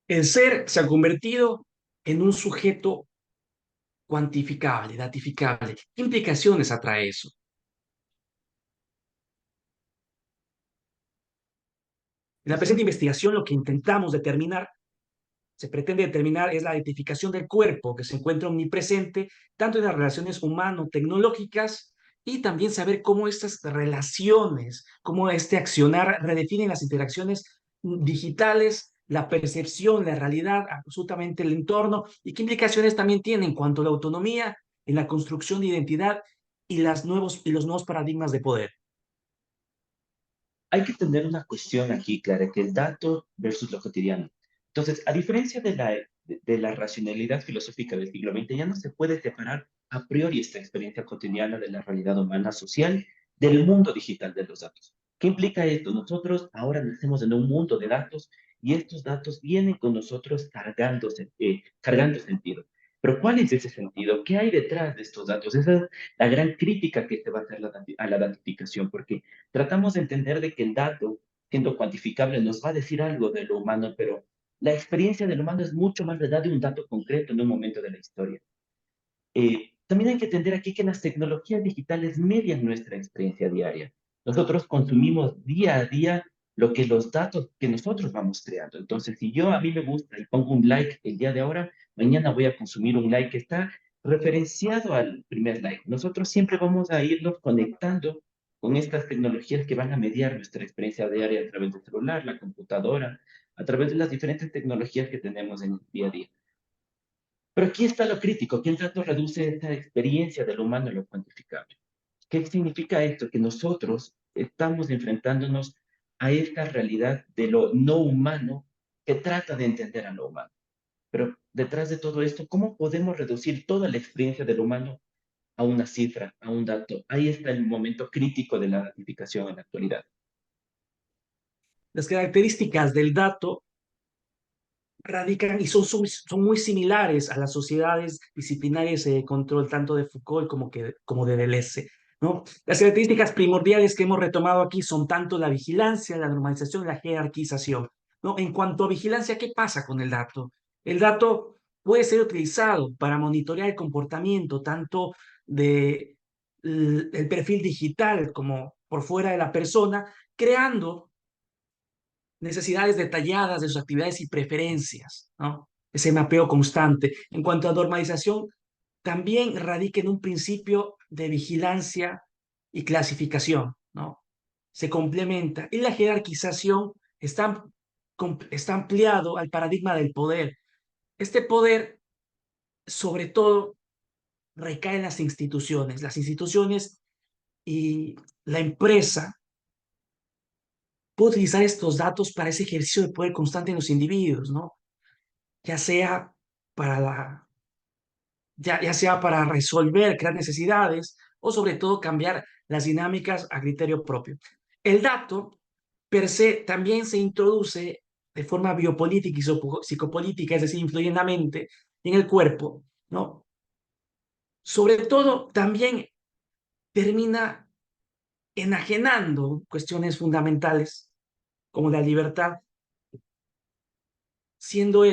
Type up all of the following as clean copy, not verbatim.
El ser se ha convertido en un sujeto cuantificable, datificable. ¿Qué implicaciones atrae eso? En la presente investigación, lo que intentamos determinar, se pretende determinar, es la identificación del cuerpo que se encuentra omnipresente tanto en las relaciones humano-tecnológicas y también saber cómo estas relaciones, cómo este accionar redefinen las interacciones digitales, la percepción, la realidad, absolutamente el entorno y qué implicaciones también tiene en cuanto a la autonomía, en la construcción de identidad y los nuevos paradigmas de poder. Hay que tener una cuestión aquí clara, que el dato versus lo cotidiano. Entonces, a diferencia de la racionalidad filosófica del siglo XX, ya no se puede separar a priori esta experiencia cotidiana de la realidad humana social del mundo digital de los datos. ¿Qué implica esto? Nosotros ahora nacemos en un mundo de datos y estos datos vienen con nosotros cargando sentido. Pero ¿cuál es ese sentido? ¿Qué hay detrás de estos datos? Esa es la gran crítica que se va a hacer a la datificación, porque tratamos de entender de que el dato, siendo cuantificable, nos va a decir algo de lo humano, pero la experiencia del humano es mucho más allá de un dato concreto en un momento de la historia. También hay que entender aquí que las tecnologías digitales median nuestra experiencia diaria. Nosotros consumimos día a día lo que los datos que nosotros vamos creando. Entonces, si yo a mí me gusta y pongo un like el día de ahora, mañana voy a consumir un like que está referenciado al primer like. Nosotros siempre vamos a irnos conectando con estas tecnologías que van a mediar nuestra experiencia diaria a través del celular, la computadora, a través de las diferentes tecnologías que tenemos en el día a día. Pero aquí está lo crítico, que el dato reduce esta experiencia del humano en lo cuantificable. ¿Qué significa esto? Que nosotros estamos enfrentándonos a esta realidad de lo no humano que trata de entender a lo humano. Pero detrás de todo esto, ¿cómo podemos reducir toda la experiencia del humano a una cifra, a un dato? Ahí está el momento crítico de la ratificación en la actualidad. Las características del dato radican y son muy similares a las sociedades disciplinarias de control tanto de Foucault como de Deleuze, ¿no? Las características primordiales que hemos retomado aquí son tanto la vigilancia, la normalización y la jerarquización, ¿no? En cuanto a vigilancia, ¿qué pasa con el dato? El dato puede ser utilizado para monitorear el comportamiento tanto de el perfil digital como por fuera de la persona, creando necesidades detalladas de sus actividades y preferencias, ¿no? Ese mapeo constante. En cuanto a normalización, también radica en un principio de vigilancia y clasificación, ¿no? Se complementa. Y la jerarquización está ampliado al paradigma del poder. Este poder, sobre todo, recae en las instituciones. Las instituciones y la empresa puede utilizar estos datos para ese ejercicio de poder constante en los individuos, ¿no? Ya sea para ya sea para resolver, crear necesidades o sobre todo cambiar las dinámicas a criterio propio. El dato per se también se introduce de forma biopolítica y psicopolítica, es decir, influye en la mente y en el cuerpo, ¿no? Sobre todo también termina enajenando cuestiones fundamentales como la libertad, siendo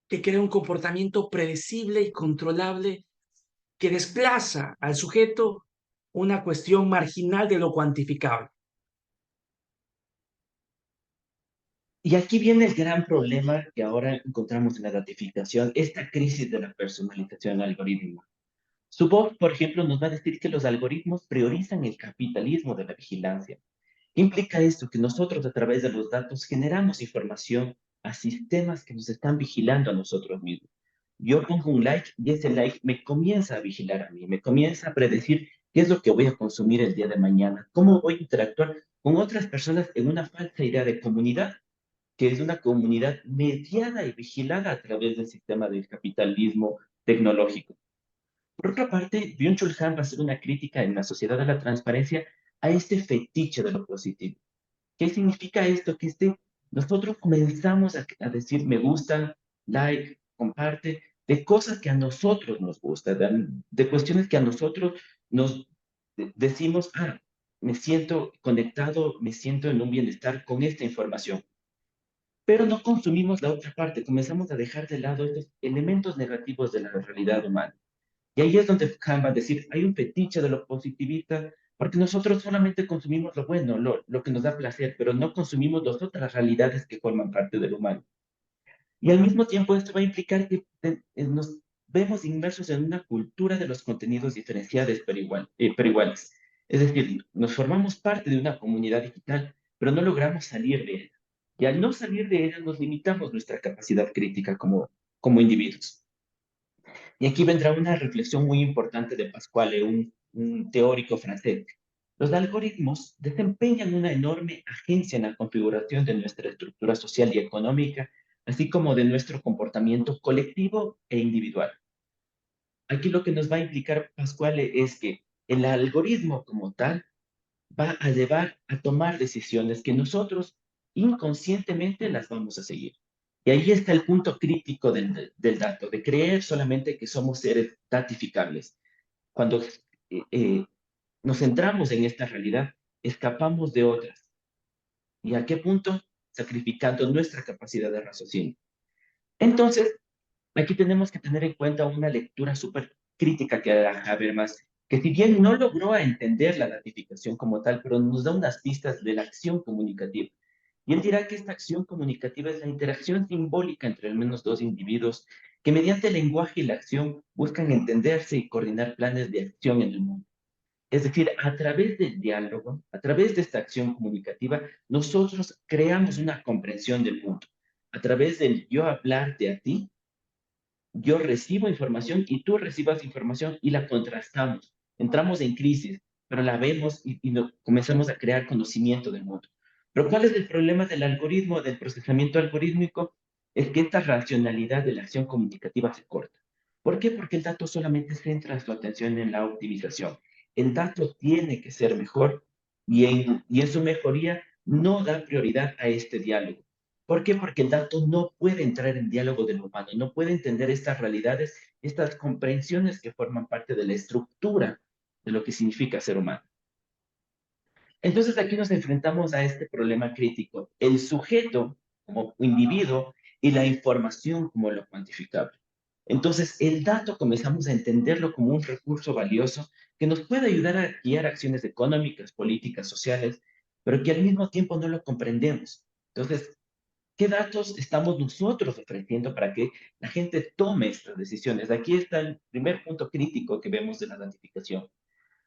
que crea un comportamiento predecible y controlable que desplaza al sujeto una cuestión marginal de lo cuantificable. Y aquí viene el gran problema que ahora encontramos en la ratificación, esta crisis de la personalización del algoritmo. Su voz, por ejemplo, nos va a decir que los algoritmos priorizan el capitalismo de la vigilancia. ¿Qué implica esto? Que nosotros a través de los datos generamos información a sistemas que nos están vigilando a nosotros mismos. Yo pongo un like y ese like me comienza a vigilar a mí, me comienza a predecir qué es lo que voy a consumir el día de mañana, cómo voy a interactuar con otras personas en una falsa idea de comunidad, que es una comunidad mediada y vigilada a través del sistema del capitalismo tecnológico. Por otra parte, Byung-Chul Han va a hacer una crítica en la sociedad de la transparencia a este fetiche de lo positivo. ¿Qué significa esto? Que nosotros comenzamos a decir me gusta, like, comparte, de cosas que a nosotros nos gustan, de cuestiones que a nosotros nos decimos, me siento conectado, me siento en un bienestar con esta información. pero no consumimos la otra parte, comenzamos a dejar de lado estos elementos negativos de la realidad humana. Y ahí es donde Kant va a decir, hay un fetiche de lo positivista, porque nosotros solamente consumimos lo bueno, lo que nos da placer, pero no consumimos las otras realidades que forman parte del humano. Y al mismo tiempo esto va a implicar que nos vemos inmersos en una cultura de los contenidos diferenciados pero iguales. Es decir, nos formamos parte de una comunidad digital, pero no logramos salir de ella. Y al no salir de ella nos limitamos nuestra capacidad crítica como individuos. Y aquí vendrá una reflexión muy importante de Pascual, un teórico francés. Los algoritmos desempeñan una enorme agencia en la configuración de nuestra estructura social y económica, así como de nuestro comportamiento colectivo e individual. Aquí lo que nos va a implicar Pascual es que el algoritmo como tal va a llevar a tomar decisiones que nosotros inconscientemente las vamos a seguir. Y ahí está el punto crítico del dato, de creer solamente que somos seres datificables. Cuando nos centramos en esta realidad, escapamos de otras. ¿Y a qué punto? Sacrificando nuestra capacidad de raciocinio. Entonces, aquí tenemos que tener en cuenta una lectura súper crítica que hará Habermas, que si bien no logró entender la ratificación como tal, pero nos da unas pistas de la acción comunicativa. Y él dirá que esta acción comunicativa es la interacción simbólica entre al menos dos individuos que mediante el lenguaje y la acción buscan entenderse y coordinar planes de acción en el mundo. Es decir, a través del diálogo, a través de esta acción comunicativa, nosotros creamos una comprensión del mundo. A través del yo hablarte a ti, yo recibo información y tú recibas información y la contrastamos. Entramos en crisis, pero la vemos y comenzamos a crear conocimiento del mundo. Pero ¿cuál es el problema del algoritmo, del procesamiento algorítmico? Es que esta racionalidad de la acción comunicativa se corta. ¿Por qué? Porque el dato solamente centra su atención en la optimización. El dato tiene que ser mejor y en su mejoría no da prioridad a este diálogo. ¿Por qué? Porque el dato no puede entrar en diálogo del humano, no puede entender estas realidades, estas comprensiones que forman parte de la estructura de lo que significa ser humano. Entonces aquí nos enfrentamos a este problema crítico, el sujeto como individuo y la información como lo cuantificable. Entonces el dato comenzamos a entenderlo como un recurso valioso que nos puede ayudar a guiar acciones económicas, políticas, sociales, pero que al mismo tiempo no lo comprendemos. Entonces, ¿qué datos estamos nosotros ofreciendo para que la gente tome estas decisiones? Aquí está el primer punto crítico que vemos de la identificación.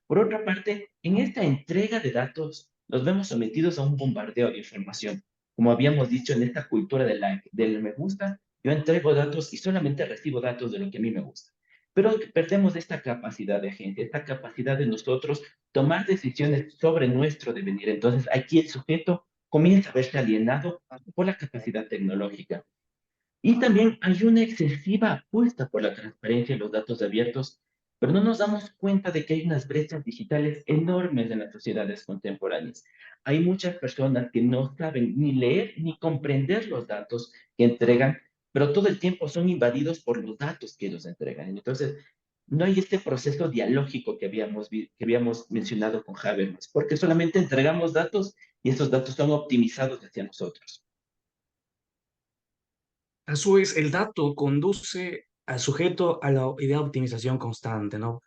Por otra parte, en esta entrega de datos nos vemos sometidos a un bombardeo de información. Como habíamos dicho en esta cultura del me gusta, yo entrego datos y solamente recibo datos de lo que a mí me gusta. Pero perdemos esta capacidad de agencia, esta capacidad de nosotros tomar decisiones sobre nuestro devenir. Entonces, aquí el sujeto comienza a verse alienado por la capacidad tecnológica. Y también hay una excesiva apuesta por la transparencia y los datos abiertos, pero no nos damos cuenta de que hay unas brechas digitales enormes en las sociedades contemporáneas. Hay muchas personas que no saben ni leer ni comprender los datos que entregan, pero todo el tiempo son invadidos por los datos que ellos entregan. Entonces, no hay este proceso dialógico que habíamos mencionado con Habermas, porque solamente entregamos datos y esos datos son optimizados hacia nosotros. A su vez, el dato conduce al sujeto a la idea de optimización constante, ¿no?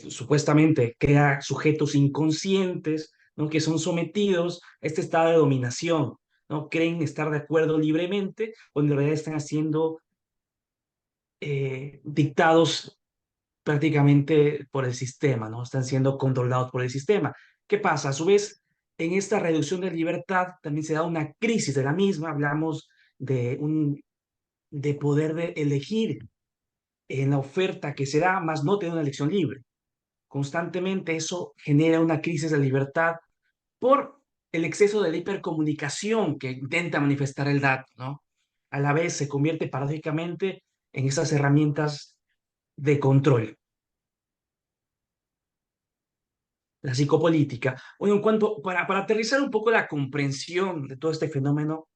Supuestamente crea sujetos inconscientes, ¿no? Que son sometidos a este estado de dominación, ¿no? Creen estar de acuerdo libremente, cuando en realidad están siendo dictados prácticamente por el sistema, ¿no? Están siendo controlados por el sistema. ¿Qué pasa? A su vez, en esta reducción de libertad también se da una crisis de la misma. Hablamos de poder de elegir en la oferta que se da, más no tener una elección libre. Constantemente eso genera una crisis de libertad por el exceso de la hipercomunicación que intenta manifestar el dato, ¿no? A la vez se convierte paradójicamente en esas herramientas de control. La psicopolítica. Bueno, para aterrizar un poco la comprensión de todo este fenómeno,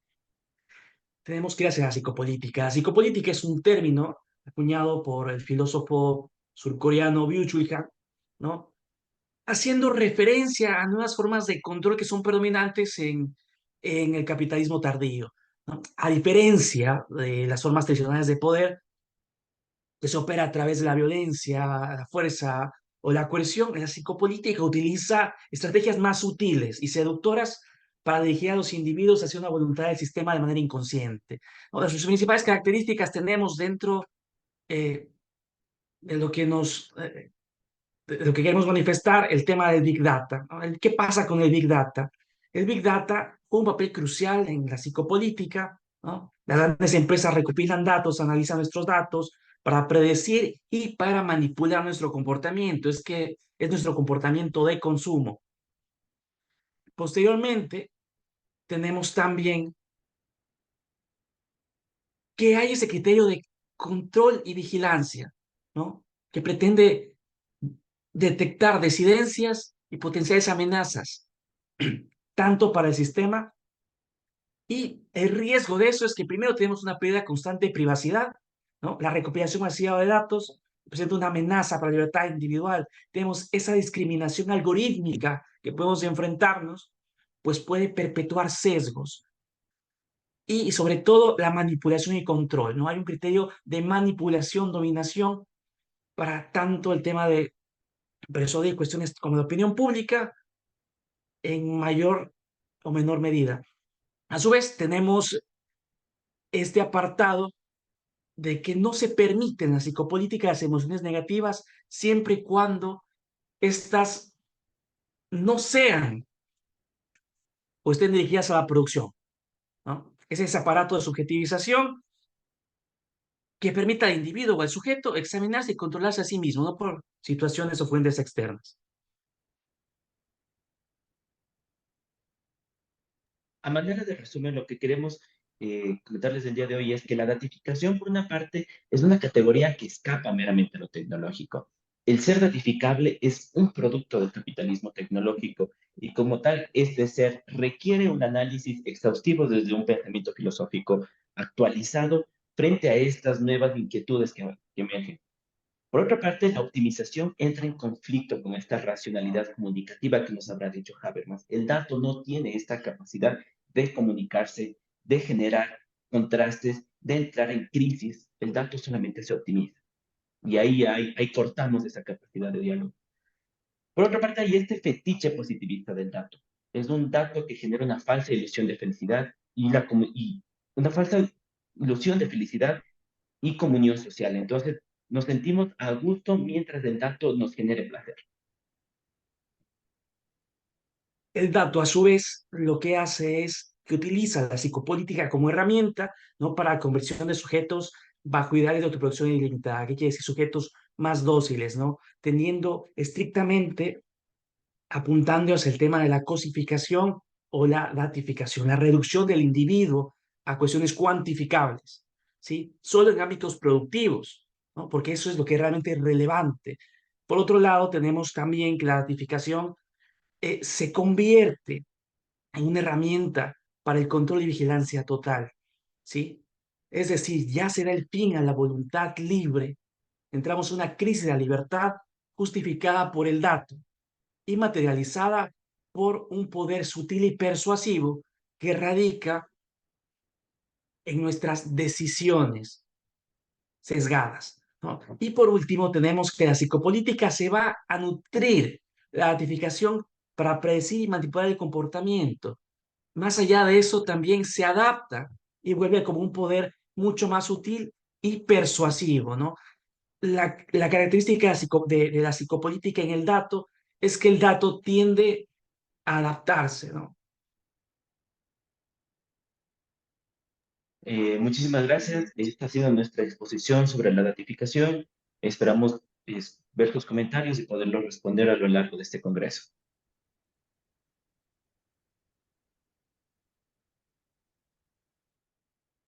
tenemos que ir hacia la psicopolítica. La psicopolítica es un término acuñado por el filósofo surcoreano Byung-Chul Han, ¿no? Haciendo referencia a nuevas formas de control que son predominantes en el capitalismo tardío, ¿no? A diferencia de las formas tradicionales de poder, que se opera a través de la violencia, la fuerza o la coerción, la psicopolítica utiliza estrategias más sutiles y seductoras para dirigir a los individuos hacia una voluntad del sistema de manera inconsciente. ¿No? Las sus principales características tenemos dentro eh, de lo que de lo que queremos manifestar, el tema del Big Data, ¿no? ¿Qué pasa con el Big Data? El Big Data juega un papel crucial en la psicopolítica, ¿no? Las grandes empresas recopilan datos, analizan nuestros datos para predecir y para manipular nuestro comportamiento. Es que es nuestro comportamiento de consumo. Posteriormente, tenemos también que hay ese criterio de control y vigilancia, ¿no? Que pretende detectar disidencias y potenciales amenazas, tanto para el sistema, y el riesgo de eso es que primero tenemos una pérdida constante de privacidad, ¿no? La recopilación masiva de datos presenta una amenaza para la libertad individual. Tenemos esa discriminación algorítmica que podemos enfrentarnos, pues puede perpetuar sesgos y sobre todo la manipulación y control, ¿no? Hay un criterio de manipulación, dominación para tanto el tema de persuadir cuestiones como de opinión pública en mayor o menor medida. A su vez, tenemos este apartado de que no se permiten la psicopolítica las emociones negativas siempre y cuando estas no sean o estén dirigidas a la producción, ¿no? Es ese aparato de subjetivización que permita al individuo o al sujeto examinarse y controlarse a sí mismo, no por situaciones o fuentes externas. A manera de resumen, lo que queremos comentarles el día de hoy es que la datificación, por una parte, es una categoría que escapa meramente a lo tecnológico. El ser datificable es un producto del capitalismo tecnológico y como tal, este ser requiere un análisis exhaustivo desde un pensamiento filosófico actualizado frente a estas nuevas inquietudes que emergen. Por otra parte, la optimización entra en conflicto con esta racionalidad comunicativa que nos habrá dicho Habermas. El dato no tiene esta capacidad de comunicarse, de generar contrastes, de entrar en crisis. El dato solamente se optimiza. Y ahí cortamos esa capacidad de diálogo. Por otra parte, hay este fetiche positivista del dato. Es un dato que genera una falsa ilusión de felicidad y una falsa ilusión de felicidad y comunión social. Entonces, nos sentimos a gusto mientras el dato nos genere placer. El dato, a su vez, lo que hace es que utiliza la psicopolítica como herramienta, ¿no? Para conversión de sujetos bajo ideales de autoproducción ilimitada. ¿Qué quiere decir? Sujetos más dóciles, ¿no? Tendiendo estrictamente, apuntando hacia el tema de la cosificación o la datificación, la reducción del individuo a cuestiones cuantificables, ¿sí? Solo en ámbitos productivos, ¿no? Porque eso es lo que es realmente relevante. Por otro lado, tenemos también que la datificación se convierte en una herramienta para el control y vigilancia total, ¿sí? Es decir, ya se da el fin a la voluntad libre. Entramos en una crisis de la libertad justificada por el dato y materializada por un poder sutil y persuasivo que radica en nuestras decisiones sesgadas, ¿no? Y por último, tenemos que la psicopolítica se va a nutrir la ratificación para predecir y manipular el comportamiento. Más allá de eso, también se adapta y vuelve como un poder mucho más sutil y persuasivo, ¿no? La característica de la psicopolítica en el dato es que el dato tiende a adaptarse, ¿no? Muchísimas gracias. Esta ha sido nuestra exposición sobre la ratificación. Esperamos ver tus comentarios y poderlos responder a lo largo de este congreso.